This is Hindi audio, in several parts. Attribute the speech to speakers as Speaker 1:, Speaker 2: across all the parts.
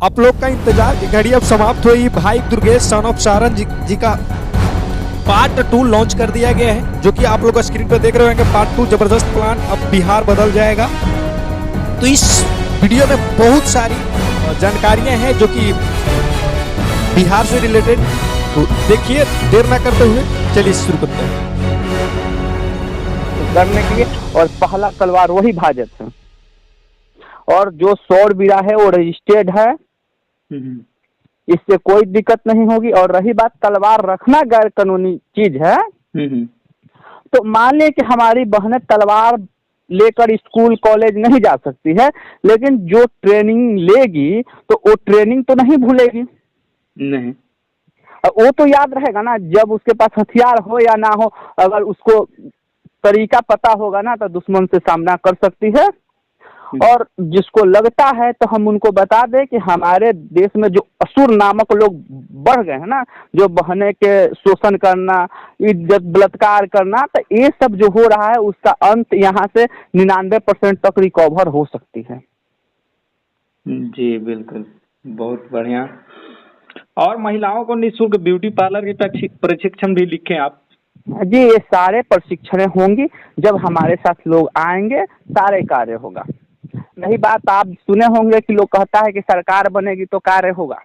Speaker 1: आप लोग का इंतजार की घड़ी अब समाप्त हुई। भाई दुर्गेश सन ऑफ सारन जी का पार्ट 2 लॉन्च कर दिया गया है, जो कि आप लोग स्क्रीन पर देख रहे होंगे। पार्ट 2 जबरदस्त प्लान, अब बिहार बदल जाएगा। तो इस वीडियो में बहुत सारी जानकारियां हैं जो कि बिहार से रिलेटेड। तो देखिए, देर ना करते हुए चलिए शुरू करते हैं।
Speaker 2: करने के लिए और पहला तलवार वही भाजपा है, और जो शौरवीरा है वो रजिस्टर्ड है, इससे कोई दिक्कत नहीं होगी। और रही बात तलवार रखना गैर कानूनी चीज है, तो मान ले कि हमारी बहनें तलवार लेकर स्कूल कॉलेज नहीं जा सकती है, लेकिन जो ट्रेनिंग लेगी तो वो ट्रेनिंग तो नहीं भूलेगी।
Speaker 3: नहीं,
Speaker 2: वो तो याद रहेगा ना, जब उसके पास हथियार हो या ना हो, अगर उसको तरीका पता होगा ना तो दुश्मन से सामना कर सकती है। और जिसको लगता है तो हम उनको बता दें कि हमारे देश में जो असुर नामक लोग बढ़ गए हैं ना, जो बहने के शोषण करना, इज्जत बलात्कार करना, तो ये सब जो हो रहा है उसका अंत यहाँ से 99% तक रिकवर हो सकती है।
Speaker 3: जी बिल्कुल, बहुत बढ़िया। और महिलाओं को निःशुल्क ब्यूटी पार्लर के प्रशिक्षण भी लिखे आप।
Speaker 2: जी, ये सारे प्रशिक्षण होंगी, जब हमारे साथ लोग आएंगे सारे कार्य होगा। नहीं बात आप सुने होंगे कि लोग कहता है कि सरकार बनेगी तो कार्य होगा,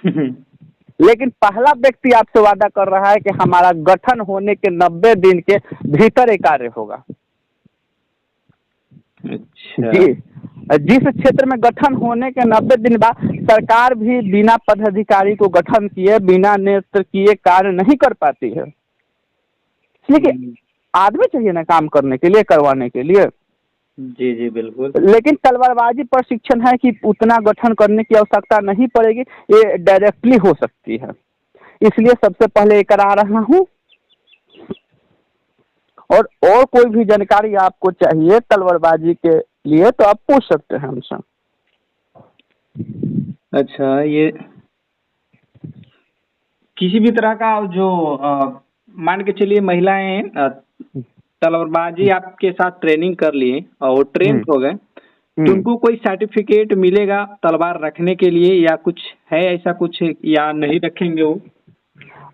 Speaker 2: लेकिन पहला व्यक्ति आपसे वादा कर रहा है कि हमारा गठन होने के 90 दिन के भीतर एक कार्य होगा।
Speaker 3: अच्छा।
Speaker 2: जी, जिस क्षेत्र में गठन होने के 90 दिन बाद सरकार भी बिना पदाधिकारी को गठन किए, बिना नेतृत्व किए कार्य नहीं कर पाती है। इसलिए आदमी चाहिए ना काम करने के लिए, करवाने के लिए।
Speaker 3: जी जी बिल्कुल।
Speaker 2: लेकिन तलवारबाजी प्रशिक्षण है कि उतना गठन करने की आवश्यकता नहीं पड़ेगी, ये डायरेक्टली हो सकती है। इसलिए सबसे पहले ये करा रहा हूँ। और कोई भी जानकारी आपको चाहिए तलवारबाजी के लिए तो आप पूछ सकते हैं हमसे।
Speaker 3: अच्छा, ये किसी भी तरह का जो मान के चलिए महिलाएं तलवारबाजी आपके साथ ट्रेनिंग कर लिए और वो ट्रेन हो गए, तो उनको कोई सर्टिफिकेट मिलेगा तलवार रखने के लिए, या कुछ है ऐसा कुछ, या नहीं रखेंगे वो?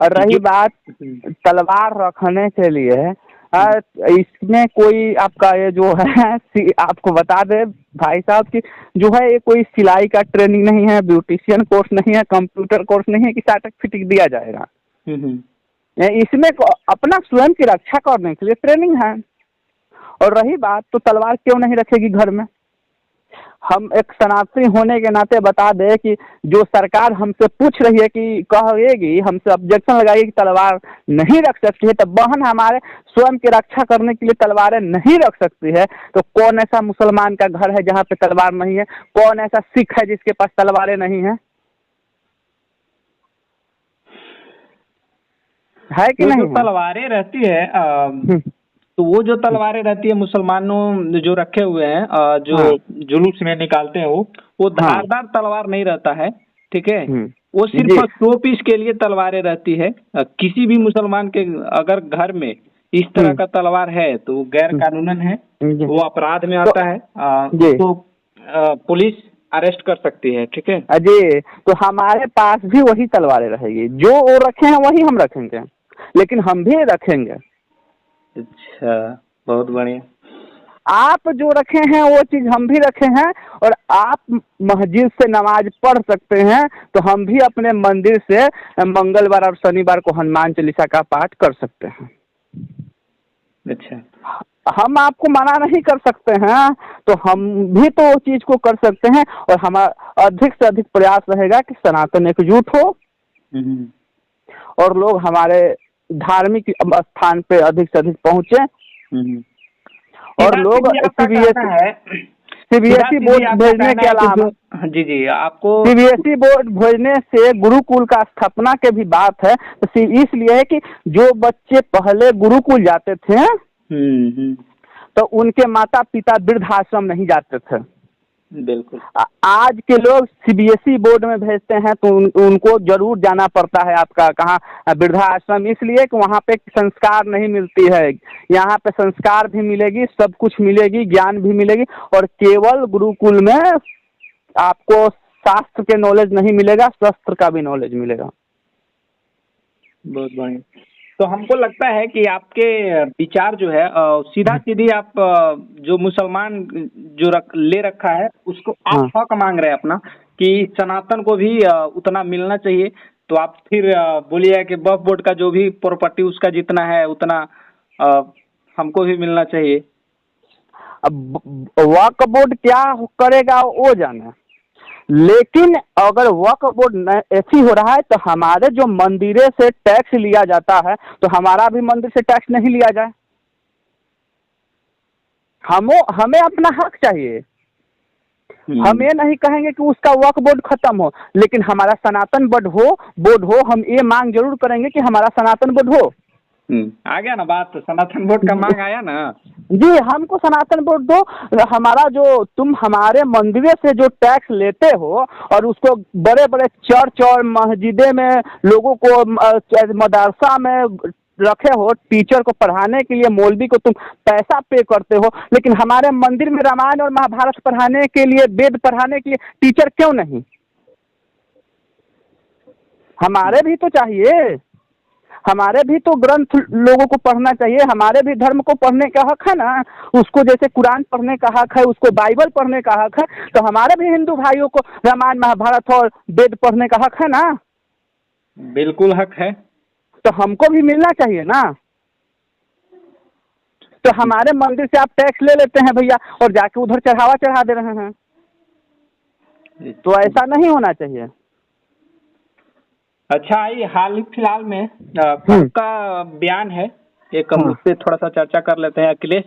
Speaker 2: और रही बात तलवार रखने के लिए, इसमें कोई आपका ये जो है आपको बता दे भाई साहब कि जो है ये कोई सिलाई का ट्रेनिंग नहीं है, ब्यूटिशियन कोर्स नहीं है, कंप्यूटर कोर्स नहीं है कि सर्टिफिकेट दिया जाएगा। इसमें अपना स्वयं की रक्षा करने के लिए ट्रेनिंग है। और रही बात तो तलवार क्यों नहीं रखेगी घर में, हम एक सनातनी होने के नाते बता दे कि जो सरकार हमसे पूछ रही है कि कहेगी, हमसे ऑब्जेक्शन लगाएगी कि तलवार नहीं रख सकती है, तो बहन हमारे स्वयं की रक्षा करने के लिए तलवारें नहीं रख सकती है, तो कौन ऐसा मुसलमान का घर है जहाँ पे तलवार नहीं है? कौन ऐसा सिख है जिसके पास तलवारें नहीं है? है कि नहीं?
Speaker 3: तलवारें रहती है तो वो जो तलवारें रहती है मुसलमानों जो रखे हुए हैं, जो जुलूस में निकालते हैं, वो धारदार तलवार नहीं रहता है, ठीक है। वो सिर्फ शो पीस के लिए तलवारें रहती है। किसी भी मुसलमान के अगर घर में इस तरह का तलवार है तो गैर कानूनन है, वो अपराध में आता है, तो पुलिस अरेस्ट कर सकती है, ठीक है
Speaker 2: जी। तो हमारे पास भी वही तलवारें रहेगी, जो वो रखे हैं वही हम रखेंगे, लेकिन हम भी रखेंगे।
Speaker 3: अच्छा, बहुत बढ़िया।
Speaker 2: आप जो रखे हैं वो चीज हम भी रखे हैं, और आप मस्जिद से नमाज पढ़ सकते हैं तो हम भी अपने मंदिर से मंगलवार और शनिवार को हनुमान चालीसा का पाठ कर सकते हैं।
Speaker 3: अच्छा,
Speaker 2: हम आपको मना नहीं कर सकते हैं, तो हम भी तो वो चीज को कर सकते हैं। और हमारा अधिक से अधिक प्रयास रहेगा कि सनातन एकजुट हो और लोग हमारे धार्मिक स्थान पे अधिक से अधिक पहुंचे। और लोग सीबीएसई बोर्ड भेजने के अलावा
Speaker 3: जी आपको
Speaker 2: सीबीएसई बोर्ड भेजने से गुरुकुल का स्थापना के भी बात है। तो इसलिए है कि जो बच्चे पहले गुरुकुल जाते थे तो उनके माता पिता वृद्धाश्रम नहीं जाते थे।
Speaker 3: बिल्कुल।
Speaker 2: आज के लोग सीबीएसई बोर्ड में भेजते हैं तो उनको जरूर जाना पड़ता है आपका कहाँ, वृद्धाश्रम, इसलिए कि वहाँ पे संस्कार नहीं मिलती है। यहाँ पे संस्कार भी मिलेगी, सब कुछ मिलेगी, ज्ञान भी मिलेगी, और केवल गुरुकुल में आपको शास्त्र के नॉलेज नहीं मिलेगा, शस्त्र का भी नॉलेज मिलेगा।
Speaker 3: बहुत बढ़िया। तो हमको लगता है कि आपके विचार जो है सीधा सीधी आप जो मुसलमान जो ले रखा है उसको आप हक मांग रहे हैं अपना कि सनातन को भी उतना मिलना चाहिए। तो आप फिर बोलिए कि वक्फ बोर्ड का जो भी प्रॉपर्टी उसका जितना है उतना हमको भी मिलना चाहिए।
Speaker 2: अब वक्फ बोर्ड क्या करेगा वो जाने, लेकिन अगर वक्फ बोर्ड ऐसी हो रहा है तो हमारे जो मंदिरों से टैक्स लिया जाता है तो हमारा भी मंदिर से टैक्स नहीं लिया जाए। हमें अपना हक चाहिए। हम ये नहीं कहेंगे कि उसका वक्फ बोर्ड खत्म हो, लेकिन हमारा सनातन बोर्ड हो। हम ये मांग जरूर करेंगे कि हमारा सनातन बोर्ड हो।
Speaker 3: आ गया ना बात, सनातन बोर्ड का मांग आया ना
Speaker 2: जी, हमको सनातन बोर्ड दो। हमारा जो तुम हमारे मंदिर से जो टैक्स लेते हो और उसको बड़े बड़े चर्च और मस्जिदे में लोगों को मदरसा में रखे हो, टीचर को पढ़ाने के लिए मौलवी को तुम पैसा पे करते हो, लेकिन हमारे मंदिर में रामायण और महाभारत पढ़ाने के लिए, वेद पढ़ाने के लिए टीचर क्यों नहीं? हमारे भी तो चाहिए, हमारे भी तो ग्रंथ लोगों को पढ़ना चाहिए, हमारे भी धर्म को पढ़ने का हक है ना। उसको जैसे कुरान पढ़ने का हक है, उसको बाइबल पढ़ने का हक है, तो हमारे भी हिंदू भाइयों को रामायण महाभारत और वेद पढ़ने का हक है ना।
Speaker 3: बिल्कुल हक है,
Speaker 2: तो हमको भी मिलना चाहिए ना। तो हमारे मंदिर से आप टैक्स ले लेते हैं भैया और जाके उधर चढ़ावा चढ़ा दे रहे हैं, तो ऐसा नहीं होना चाहिए।
Speaker 3: अच्छा, ये हाल फिलहाल में का बयान है एक, हम उस पर थोड़ा सा चर्चा कर लेते हैं। अखिलेश